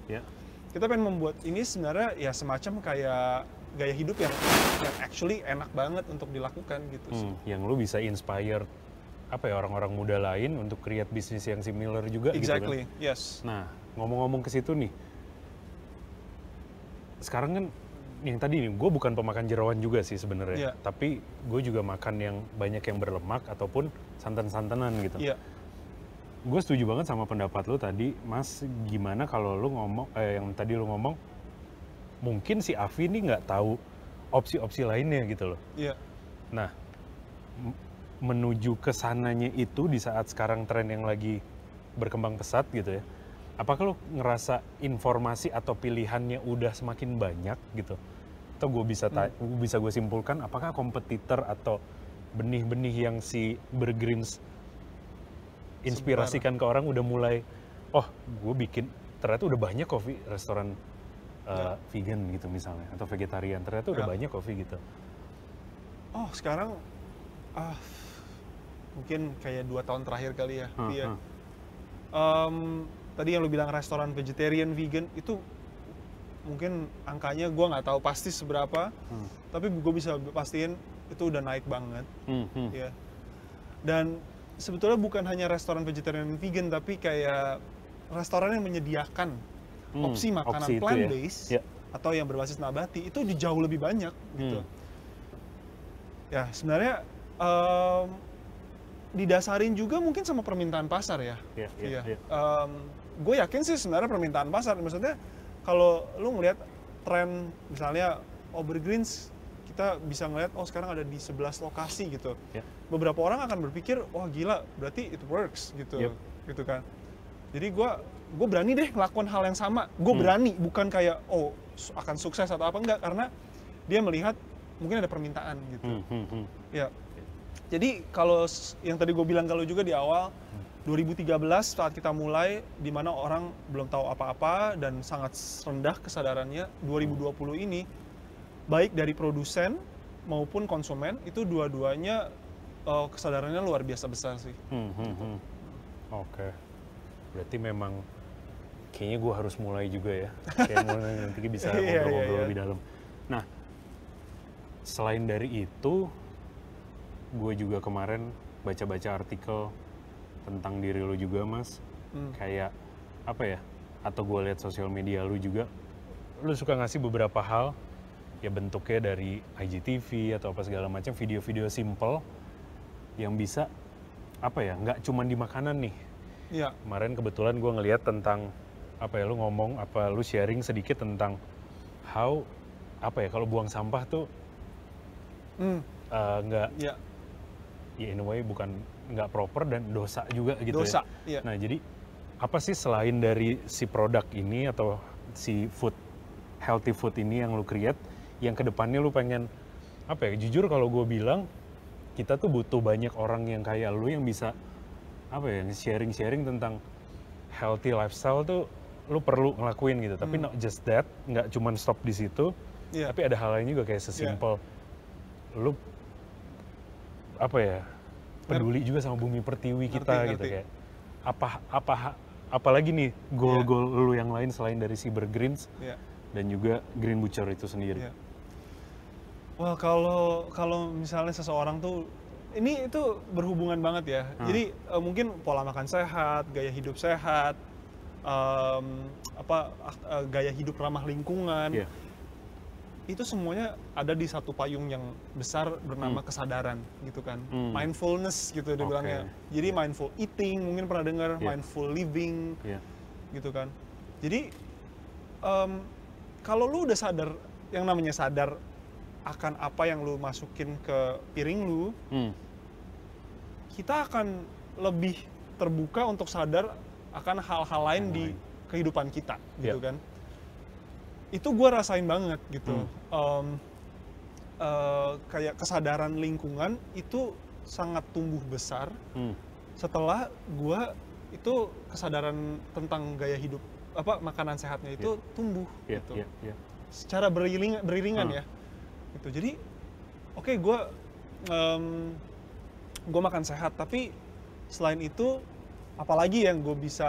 Kita pengen membuat ini sebenarnya ya semacam kayak gaya hidup yang actually enak banget untuk dilakukan gitu sih. Yang lu bisa inspire orang-orang muda lain untuk create bisnis yang similar juga gitu kan. Exactly, yes. Nah, ngomong-ngomong ke situ nih. Sekarang kan yang tadi nih, gue bukan pemakan jeroan juga sih sebenarnya. Tapi gue juga makan yang banyak yang berlemak ataupun santan-santanan gitu. Gue setuju banget sama pendapat lu tadi, Mas. Gimana kalau lu ngomong, yang tadi lu ngomong, mungkin si Avi nih nggak tahu opsi-opsi lainnya gitu loh. Iya. Nah, menuju ke sananya itu di saat sekarang tren yang lagi berkembang pesat gitu ya. Apakah lo ngerasa informasi atau pilihannya udah semakin banyak gitu? Atau bisa gue simpulkan apakah kompetitor atau benih-benih yang si Burgerins inspirasikan ke orang udah mulai, oh gue bikin, ternyata udah banyak kok restoran vegan gitu misalnya, atau vegetarian, ternyata udah banyak kopi gitu. Oh sekarang mungkin kayak 2 tahun terakhir kali ya. Tadi yang lu bilang restoran vegetarian, vegan, itu mungkin angkanya gue nggak tahu pasti seberapa, tapi gue bisa pastiin itu udah naik banget. Ya. Dan sebetulnya bukan hanya restoran vegetarian dan vegan, tapi kayak restoran yang menyediakan opsi makanan plant-based atau yang berbasis nabati itu jauh lebih banyak gitu. Ya sebenarnya didasarin juga mungkin sama permintaan pasar ya. Gue yakin sih sebenarnya permintaan pasar. Maksudnya kalau lu ngelihat tren misalnya Burgerins, kita bisa ngelihat sekarang ada di 11 lokasi gitu. Beberapa orang akan berpikir wah gila berarti it works gitu. Gitu kan. Jadi gue berani deh ngelakuin hal yang sama. Gue berani, bukan kayak akan sukses atau apa, enggak, karena dia melihat mungkin ada permintaan gitu. Ya. Jadi kalau yang tadi gue bilang kalau juga di awal 2013 saat kita mulai, di mana orang belum tahu apa-apa dan sangat rendah kesadarannya, 2020 ini baik dari produsen maupun konsumen itu dua-duanya kesadarannya luar biasa besar sih. Oke. Berarti memang kayaknya gue harus mulai juga ya. Kayak mulai nanti bisa ngobrol-ngobrol lebih dalam. Nah, selain dari itu, gue juga kemarin baca-baca artikel tentang diri lu juga, Mas. Kayak apa ya? Atau gue lihat sosial media lu juga, lu suka ngasih beberapa hal, ya bentuknya dari IGTV atau apa segala macam, video-video simple yang bisa apa ya? Nggak cuma di makanan nih. Iya. Kemarin kebetulan gue ngelihat tentang apa ya? Lu ngomong apa? Lu sharing sedikit tentang how apa ya? Kalau buang sampah tuh nggak. Ya in a way bukan nggak proper dan dosa juga gitu dosa, ya. Nah jadi apa sih selain dari si produk ini atau si healthy food ini yang lu create, yang kedepannya lu pengen apa ya? Jujur kalau gue bilang kita tuh butuh banyak orang yang kayak lu yang bisa apa ya, sharing tentang healthy lifestyle tuh lu perlu ngelakuin gitu. Tapi not just that, nggak cuman stop di situ, tapi ada hal lain juga kayak sesimpel lu apa ya, peduli juga sama bumi pertiwi kita gitu. Kayak apalagi nih goal-goal lu yang lain selain dari si Burgerins dan juga Green Butcher itu sendiri. Wah kalau misalnya seseorang tuh itu berhubungan banget ya. Jadi mungkin pola makan sehat, gaya hidup sehat, gaya hidup ramah lingkungan. Itu semuanya ada di satu payung yang besar bernama kesadaran gitu kan. Mindfulness gitu dia bilangnya. Jadi mindful eating mungkin pernah dengar, mindful living gitu kan. Jadi kalau lu udah sadar, yang namanya sadar akan apa yang lu masukin ke piring lu, kita akan lebih terbuka untuk sadar akan hal-hal lain di kehidupan kita gitu kan. Itu gue rasain banget gitu. Kayak kesadaran lingkungan itu sangat tumbuh besar setelah gue itu kesadaran tentang gaya hidup makanan sehatnya itu tumbuh gitu. Secara beriringan ya. Gitu. Jadi gue makan sehat, tapi selain itu apalagi yang gue bisa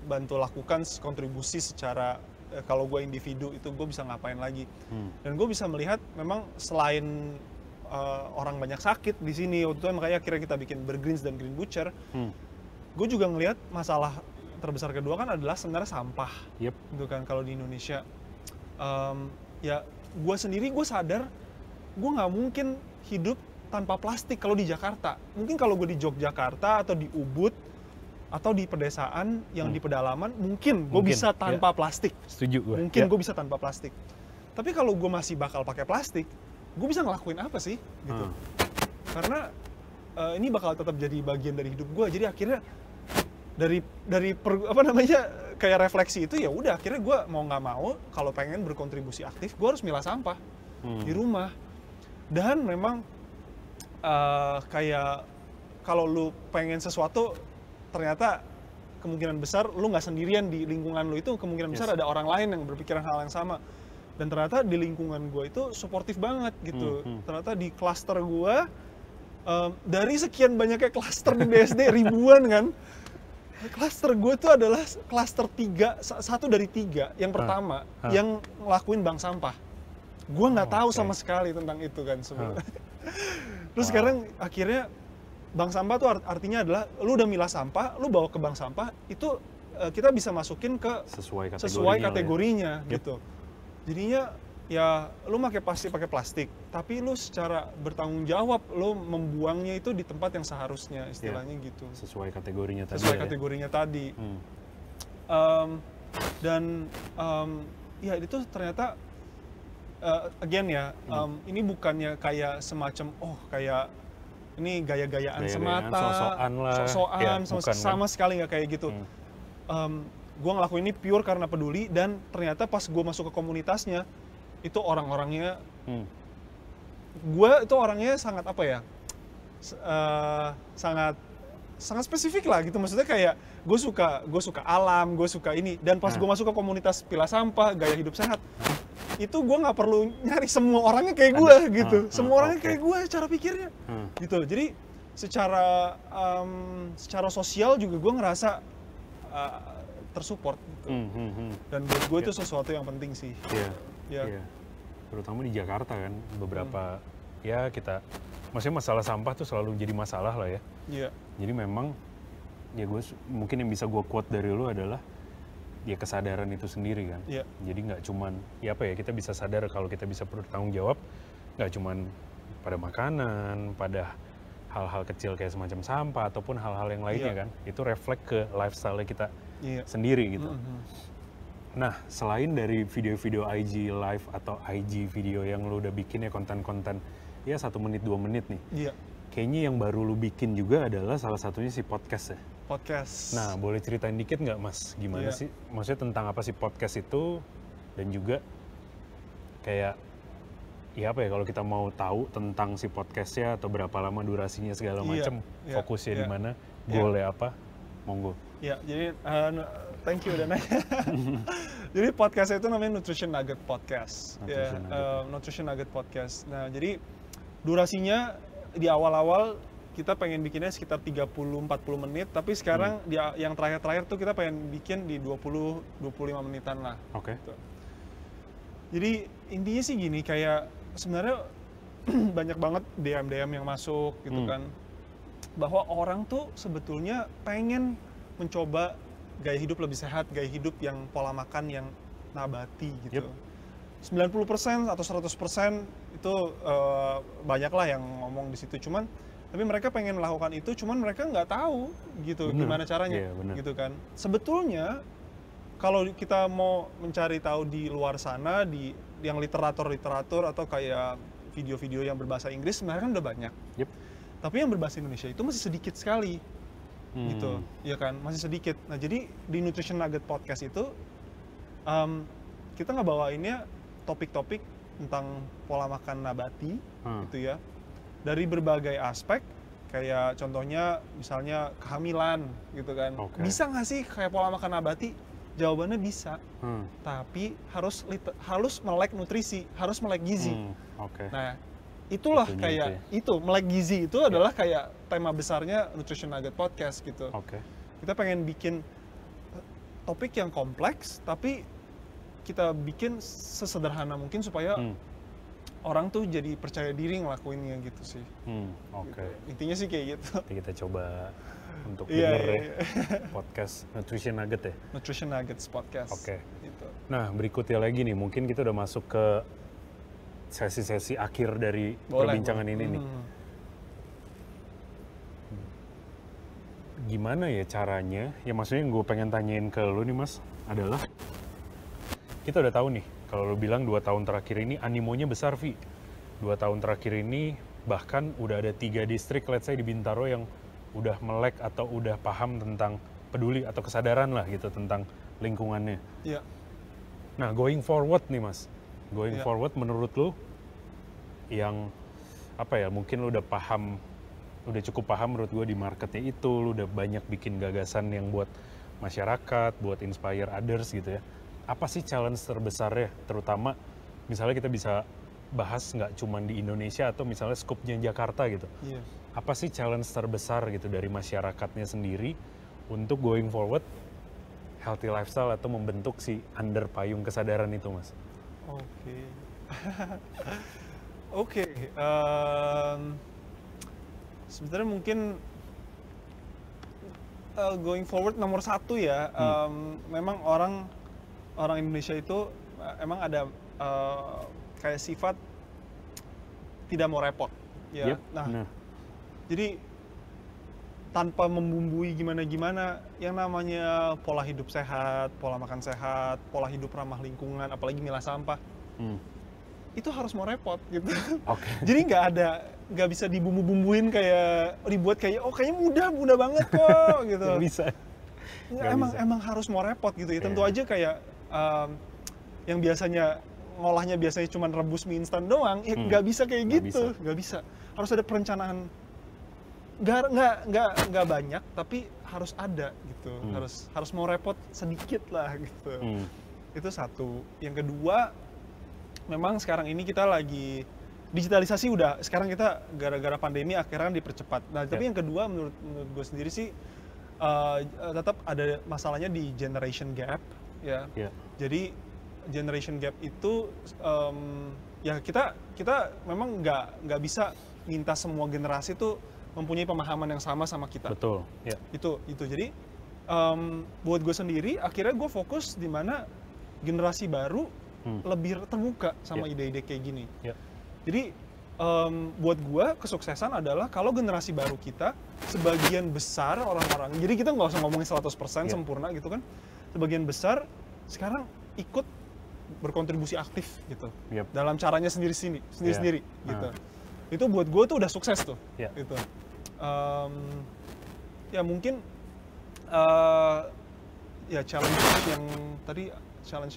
bantu lakukan kontribusi secara kalau gue individu itu gue bisa ngapain lagi. Dan gue bisa melihat memang selain orang banyak sakit di sini, waktu itu makanya akhirnya kita bikin Burgerins dan Green Butcher. Gue juga ngelihat masalah terbesar kedua kan adalah sebenarnya sampah. Gitu kan kalau di Indonesia. Ya gue sendiri gue sadar gue nggak mungkin hidup tanpa plastik kalau di Jakarta. Mungkin kalau gue di Yogyakarta atau di Ubud atau di pedesaan yang di pedalaman mungkin gue Mungkin, bisa tanpa plastik. Setuju gue. Mungkin gue bisa tanpa plastik. Tapi kalau gue masih bakal pakai plastik, gue bisa ngelakuin apa sih gitu. Karena ini bakal tetap jadi bagian dari hidup gue. Jadi akhirnya kayak refleksi itu ya udah akhirnya gue mau nggak mau kalau pengen berkontribusi aktif, gue harus milah sampah di rumah. Dan memang kayak kalau lu pengen sesuatu, ternyata kemungkinan besar lu nggak sendirian di lingkungan lu itu, kemungkinan besar ada orang lain yang berpikiran hal yang sama. Dan ternyata di lingkungan gue itu suportif banget gitu. Ternyata di klaster gue, dari sekian banyaknya klaster di BSD ribuan kan, klaster gue itu adalah klaster 3, satu dari 3 yang pertama yang ngelakuin bank sampah. Gue nggak tahu sama sekali tentang itu kan sebenarnya. Terus sekarang akhirnya bank sampah tuh artinya adalah lu udah milah sampah, lu bawa ke bank sampah, itu kita bisa masukin ke sesuai kategorinya gitu. Jadinya ya lu pakai plastik, tapi lu secara bertanggung jawab lu membuangnya itu di tempat yang seharusnya, istilahnya gitu. Sesuai kategorinya tadi. Sesuai kategorinya tadi. Ya itu ternyata again ya, ini bukannya kayak semacam kayak ini gaya-gayaan semata, sosokan, sama sekali nggak kayak gitu. Gue ngelakuin ini pure karena peduli, dan ternyata pas gue masuk ke komunitasnya, itu orang-orangnya, gue itu orangnya sangat apa ya, sangat spesifik lah gitu. Maksudnya kayak gue suka alam, gue suka ini, dan pas gue masuk ke komunitas pilah sampah, gaya hidup sehat, itu gue nggak perlu nyari semua orangnya kayak gue gitu. Semua orangnya kayak gue cara pikirnya gitu. Jadi secara sosial juga gue ngerasa tersupport gitu. Dan buat gue itu sesuatu yang penting sih. Iya. Terutama di Jakarta kan beberapa ya maksudnya masalah sampah tuh selalu jadi masalah lah ya. Iya. Jadi memang ya mungkin yang bisa gue quote dari lu adalah ya kesadaran itu sendiri kan. Iya. Jadi nggak cuman ya apa ya, kita bisa sadar kalau kita bisa bertanggung jawab nggak cuman pada makanan, pada hal-hal kecil kayak semacam sampah ataupun hal-hal yang lainnya kan. Itu reflect ke lifestyle kita sendiri gitu. Nah, selain dari video-video IG live atau IG video yang lu udah bikin ya, konten-konten ya 1 menit 2 menit nih. Iya. Kayaknya yang baru lu bikin juga adalah salah satunya si podcast ya. Podcast. Nah, boleh ceritain dikit nggak Mas? Gimana sih? Maksudnya tentang apa sih podcast itu? Dan juga kayak ya apa ya, kalau kita mau tahu tentang si podcastnya atau berapa lama durasinya segala macam, fokusnya di mana, goalnya apa, monggo. Ya, jadi thank you udah nanya. Jadi podcast itu namanya Nutrition Nugget Podcast. Nutrition Nugget Podcast. Nah, jadi durasinya di awal-awal kita pengen bikinnya sekitar 30-40 menit, tapi sekarang yang terakhir-terakhir tuh kita pengen bikin di 20-25 menitan lah. Oke. Gitu. Jadi intinya sih gini, kayak sebenarnya banyak banget DM yang masuk gitu kan, bahwa orang tuh sebetulnya pengen mencoba gaya hidup lebih sehat, gaya hidup yang pola makan yang nabati gitu. 90% atau 100% itu banyak lah yang ngomong di situ, tapi mereka pengen melakukan itu, cuman mereka nggak tahu gitu gimana caranya, gitu kan. Sebetulnya kalau kita mau mencari tahu di luar sana, di yang literatur atau kayak video-video yang berbahasa Inggris, sebenarnya kan udah banyak. Tapi yang berbahasa Indonesia itu masih sedikit sekali, gitu, ya kan, masih sedikit. Nah, jadi di Nutrition Nugget Podcast itu kita ngebawainnya topik-topik tentang pola makan nabati, gitu ya, dari berbagai aspek. Kayak contohnya misalnya kehamilan, gitu kan. Bisa nggak sih kayak pola makan nabati? Jawabannya bisa, tapi harus melek nutrisi, harus melek gizi. Nah, itulah kayak itu melek gizi itu adalah kayak tema besarnya Nutrition Nugget Podcast gitu. Kita pengen bikin topik yang kompleks, tapi kita bikin sesederhana mungkin supaya orang tuh jadi percaya diri ngelakuinnya gitu sih. Gitu. Intinya sih kayak gitu. Jadi kita coba untuk denger podcast Nutrition Nugget ya? Nutrition Nuggets Podcast. Gitu. Nah, berikutnya lagi nih, mungkin kita udah masuk ke sesi-sesi akhir dari perbincangan ini nih. gimana ya caranya? Ya maksudnya yang gue pengen tanyain ke lu nih Mas adalah kita udah tahu nih kalau lu bilang 2 tahun terakhir ini animonya besar Vi. 2 tahun terakhir ini bahkan udah ada 3 distrik let's say di Bintaro yang udah melek atau udah paham tentang peduli atau kesadaran lah gitu tentang lingkungannya. Iya. Nah, going forward nih Mas. Going Iya. forward menurut lu yang apa ya, mungkin lu udah paham, udah cukup paham menurut gue di marketnya itu, lu udah banyak bikin gagasan yang buat masyarakat, buat inspire others gitu ya. Apa sih challenge terbesarnya, terutama misalnya kita bisa bahas nggak cuma di Indonesia atau misalnya skupnya Jakarta gitu. Iya. Apa sih challenge terbesar gitu dari masyarakatnya sendiri untuk going forward healthy lifestyle atau membentuk si under payung kesadaran itu Mas? Oke. Oke. Sebenarnya mungkin going forward nomor 1 ya, memang orang Indonesia itu emang ada kayak sifat tidak mau repot. Ya. Yep. Nah, jadi tanpa membumbui gimana-gimana, yang namanya pola hidup sehat, pola makan sehat, pola hidup ramah lingkungan, apalagi milah sampah, itu harus mau repot gitu. Oke. Jadi nggak bisa dibumbu-bumbuin kayak dibuat kayak oh kayaknya mudah banget kok gitu. Nggak bisa. Emang harus mau repot gitu ya. Yeah. Tentu aja kayak yang biasanya ngolahnya biasanya cuma rebus mie instan doang, ya nggak bisa kayak gitu, nggak bisa. Harus ada perencanaan. Nggak banyak, tapi harus ada gitu. Harus mau repot sedikit lah gitu. Itu satu. Yang kedua, memang sekarang ini kita lagi digitalisasi udah. Sekarang kita gara-gara pandemi akhirnya dipercepat. Nah, tapi yang kedua menurut gue sendiri sih tetap ada masalahnya di generation gap ya. Jadi generation gap itu ya kita memang nggak bisa minta semua generasi tuh mempunyai pemahaman yang sama kita. Betul. Ya. Itu. Jadi buat gue sendiri akhirnya gue fokus di mana generasi baru lebih terbuka sama ide-ide kayak gini. Jadi buat gue kesuksesan adalah kalau generasi baru kita sebagian besar orang-orang, jadi kita nggak usah ngomongin 100% sempurna gitu kan, sebagian besar sekarang ikut berkontribusi aktif gitu dalam caranya sendiri-sendiri gitu. Itu buat gue tuh udah sukses tuh. Gitu. Ya mungkin ya challenge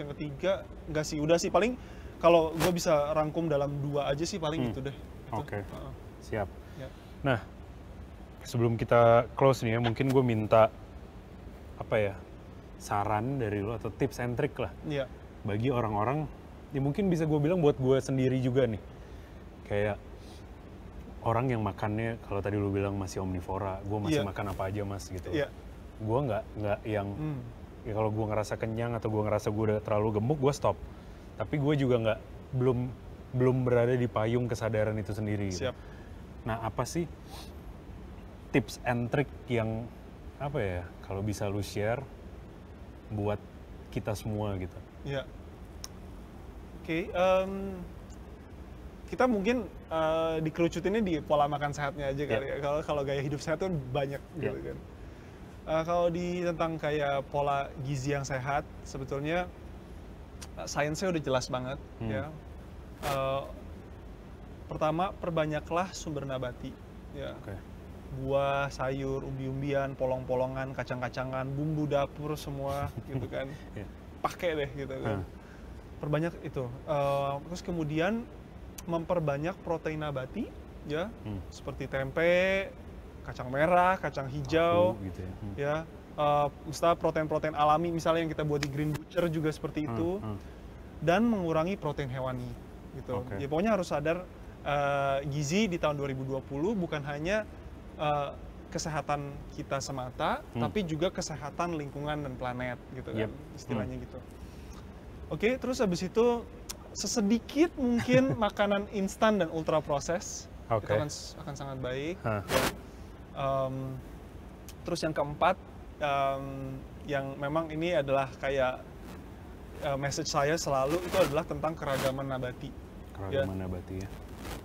yang ketiga enggak sih, udah sih paling kalau gue bisa rangkum dalam 2 aja sih paling gitu deh. Gitu. Oke. Siap. Nah, sebelum kita close nih ya, mungkin gue minta apa ya, saran dari lo atau tips and trick lah bagi orang-orang, ya mungkin bisa gue bilang buat gue sendiri juga nih, kayak orang yang makannya, kalau tadi lu bilang masih omnivora, gue masih makan apa aja Mas gitu. Gue nggak yang ya kalau gue ngerasa kenyang atau gue ngerasa gue udah terlalu gemuk, gue stop. Tapi gue juga belum berada di payung kesadaran itu sendiri. Gitu. Nah, apa sih tips and trick yang apa ya, kalau bisa lu share buat kita semua gitu? Oke. Kita mungkin dikerucutinnya di pola makan sehatnya aja kali ya. Kalau gaya hidup sehat tuh banyak gitu kan. Kalau di tentang kayak pola gizi yang sehat, sebetulnya sainsnya udah jelas banget ya. Pertama, perbanyaklah sumber nabati ya. Buah, sayur, umbi-umbian, polong-polongan, kacang-kacangan, bumbu dapur semua gitu kan. Pakai deh gitu kan. Perbanyak itu. Terus kemudian memperbanyak protein nabati ya, seperti tempe, kacang merah, kacang hijau, gitu ya. Misalnya protein-protein alami misalnya yang kita buat di Green Butcher juga seperti itu, dan mengurangi protein hewani gitu. Ya pokoknya harus sadar gizi di tahun 2020 bukan hanya kesehatan kita semata, tapi juga kesehatan lingkungan dan planet gitu kan, istilahnya gitu. Oke, terus habis itu sesedikit mungkin makanan instan dan ultra proses itu akan sangat baik. Terus yang keempat, yang memang ini adalah kayak message saya selalu itu adalah tentang keragaman nabati. Keragaman nabati ya.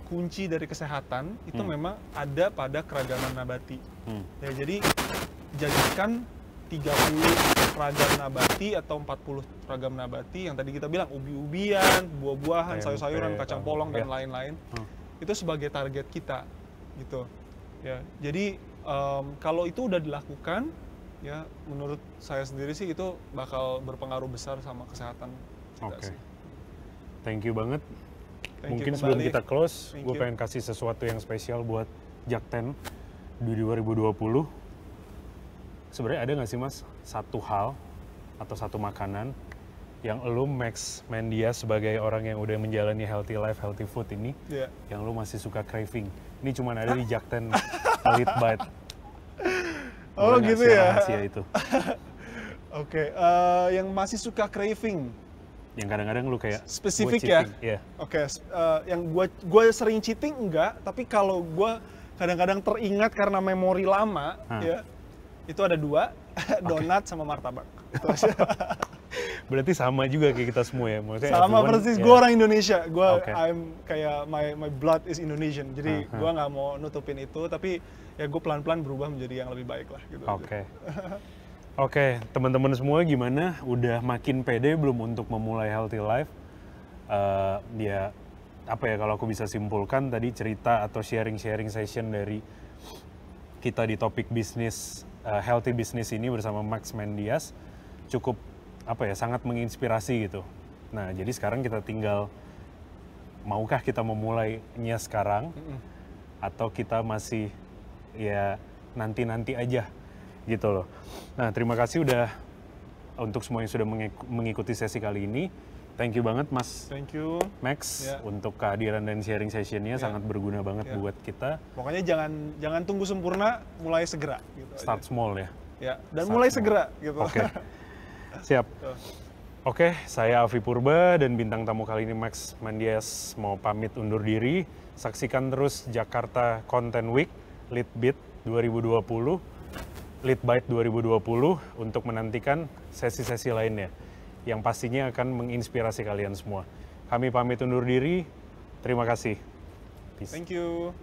Kunci dari kesehatan itu memang ada pada keragaman nabati. Ya, jadi jadikan 30 ragam nabati atau 40 ragam nabati yang tadi kita bilang ubi-ubian, buah-buahan, sayur-sayuran, kacang polong dan lain-lain. Itu sebagai target kita gitu. Ya, jadi kalau itu udah dilakukan, ya menurut saya sendiri sih itu bakal berpengaruh besar sama kesehatan kita sih. Thank you banget. Mungkin kembali. sebelum kita close, gue pengen kasih sesuatu yang spesial buat Jakten di 2020. Sebenarnya ada nggak sih Mas satu hal atau satu makanan yang lu Max Mendias sebagai orang yang udah menjalani healthy life, healthy food ini, yang lu masih suka craving? Ini cuma ada di Jakten Lead Bite. Oh gitu ya? Rahasia itu. Oke, yang masih suka craving. Yang kadang-kadang lu kayak spesifik ya? Yeah. Oke, yang gue sering cheating enggak, tapi kalau gue kadang-kadang teringat karena memori lama, ya itu ada 2, donat sama martabak. Berarti sama juga kayak kita semua ya? Maksudnya sama persis, gue orang Indonesia. Gue I'm kayak my blood is Indonesian, jadi gue nggak mau nutupin itu, tapi ya gue pelan-pelan berubah menjadi yang lebih baik lah. Gitu. Oke, teman-teman semua gimana? Udah makin pede belum untuk memulai healthy life? Ya apa ya kalau aku bisa simpulkan tadi cerita atau sharing-sharing session dari kita di topik bisnis healthy business ini bersama Max Mendias cukup apa ya sangat menginspirasi gitu. Nah jadi sekarang kita tinggal maukah kita memulainya sekarang atau kita masih ya nanti-nanti aja gitu loh. Nah terima kasih udah untuk semua yang sudah mengikuti sesi kali ini. Thank you banget Mas. Thank you Max untuk kehadiran dan sharing sessionnya sangat berguna banget buat kita. Pokoknya jangan tunggu sempurna, mulai segera. Gitu Start aja. Small ya. Ya dan mulai segera gitu. Siap. Oke, saya Alfi Purba dan bintang tamu kali ini Max Mendias mau pamit undur diri. Saksikan terus Jakarta Content Week Lead Bite 2020, Lead Bite 2020 untuk menantikan sesi-sesi lainnya yang pastinya akan menginspirasi kalian semua. Kami pamit undur diri. Terima kasih. Peace. Thank you.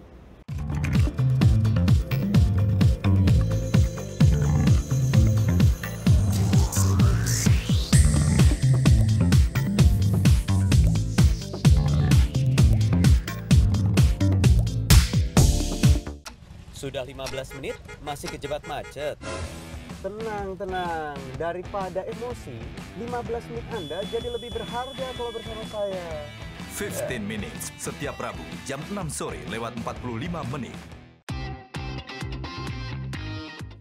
Sudah 15 menit, masih kejebak macet. Tenang, daripada emosi, 15 menit Anda jadi lebih berharga kalau bersama saya. 15 Minutes, setiap Rabu, jam 6 sore lewat 45 menit.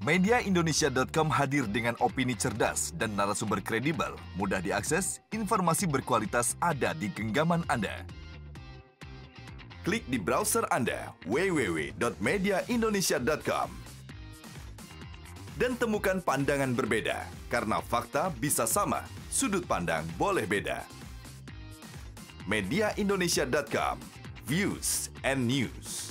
Mediaindonesia.com hadir dengan opini cerdas dan narasumber kredibel, mudah diakses, informasi berkualitas ada di genggaman Anda. Klik di browser Anda, www.mediaindonesia.com. Dan temukan pandangan berbeda, karena fakta bisa sama, sudut pandang boleh beda. Mediaindonesia.com, views and news.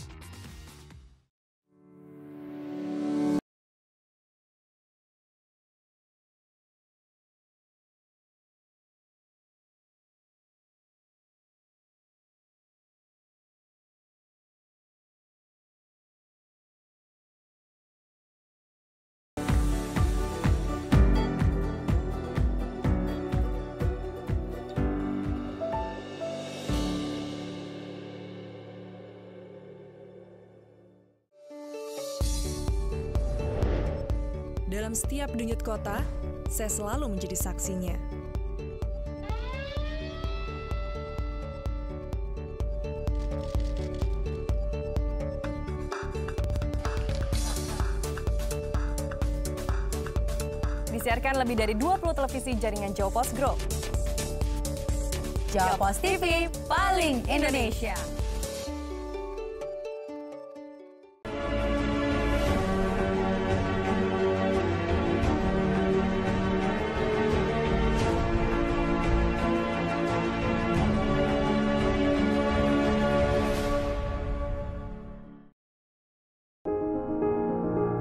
Dalam setiap denyut kota, saya selalu menjadi saksinya. Disiarkan lebih dari 20 televisi jaringan Jawa Post Group. Jawa Post TV, paling Indonesia.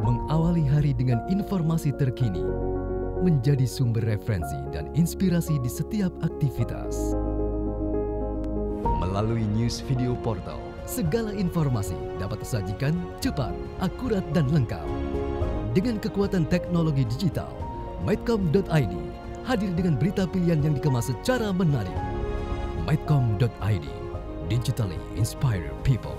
Mengawali hari dengan informasi terkini, menjadi sumber referensi dan inspirasi di setiap aktivitas. Melalui news video portal, segala informasi dapat disajikan cepat, akurat, dan lengkap. Dengan kekuatan teknologi digital, Midcom.id hadir dengan berita pilihan yang dikemas secara menarik. Midcom.id, digitally inspire people.